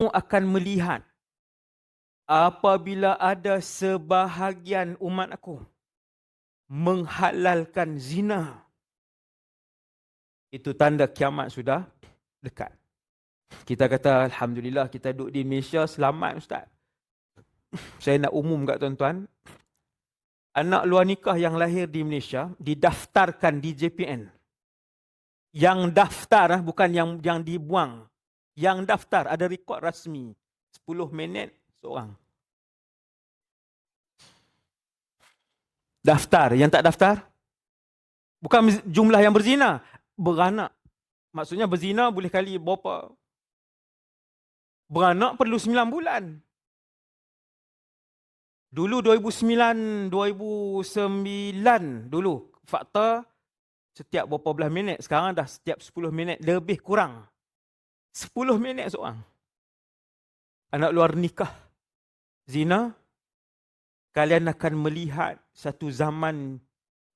akan melihat apabila ada sebahagian umat aku menghalalkan zina. Itu tanda kiamat sudah dekat. Kita kata, Alhamdulillah kita duduk di Malaysia selamat Ustaz. Saya nak umum kat tuan-tuan, anak luar nikah yang lahir di Malaysia didaftarkan di JPN. Yang daftar, bukan yang dibuang. Yang daftar, ada rekod rasmi. 10 minit seorang. Daftar, yang tak daftar, bukan jumlah yang berzina, beranak. Maksudnya berzina boleh kali berapa? Beranak perlu 9 bulan. Dulu 2009 dulu fakta setiap berapa belas minit. Sekarang dah setiap 10 minit lebih kurang. 10 minit seorang. Anak luar nikah zina, kalian akan melihat satu zaman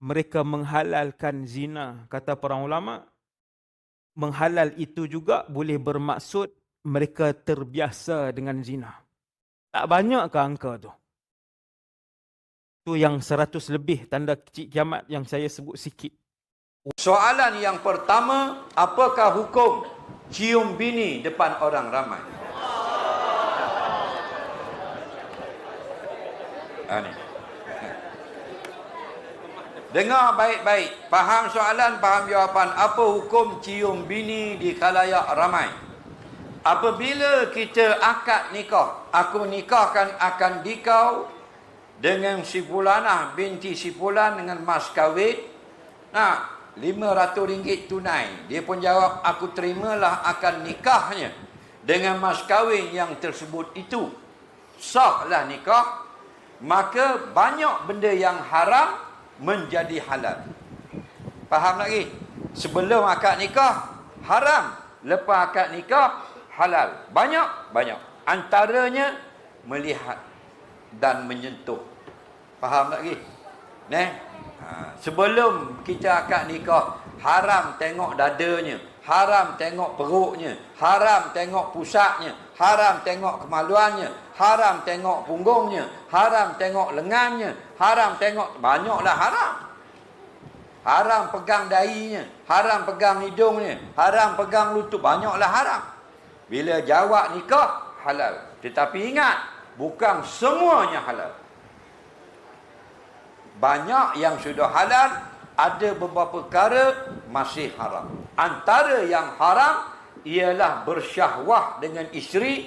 mereka menghalalkan zina. Kata para ulama, menghalal itu juga boleh bermaksud mereka terbiasa dengan zina. Tak banyakkah angka tu? Tu yang 100 lebih tanda kecil kiamat yang saya sebut sikit. Soalan yang pertama, apakah hukum cium bini depan orang ramai? Ini. Dengar baik-baik. Faham soalan, faham jawapan. Apa hukum cium bini di khalayak ramai? Apabila kita akad nikah, aku nikahkan akan dikau dengan si fulanah binti si fulan dengan mas kahwin. Nah, RM500 tunai. Dia pun jawab, aku terimalah akan nikahnya dengan mas kahwin yang tersebut itu. Sahlah nikah. Maka banyak benda yang haram menjadi halal. Faham lagi? Sebelum akad nikah, haram. Lepas akad nikah, halal. Banyak. Antaranya, melihat dan menyentuh. Faham lagi? Sebelum kita akad nikah, haram tengok dadanya, haram tengok perutnya, haram tengok pusatnya, haram tengok kemaluannya, haram tengok punggungnya, haram tengok lengannya, haram tengok, banyaklah haram. Haram pegang dahinya, haram pegang hidungnya, haram pegang lutut, banyaklah haram. Bila jawab nikah, halal. Tetapi ingat, bukan semuanya halal. Banyak yang sudah halal, ada beberapa perkara masih haram. Antara yang haram ialah bersyahwah dengan isteri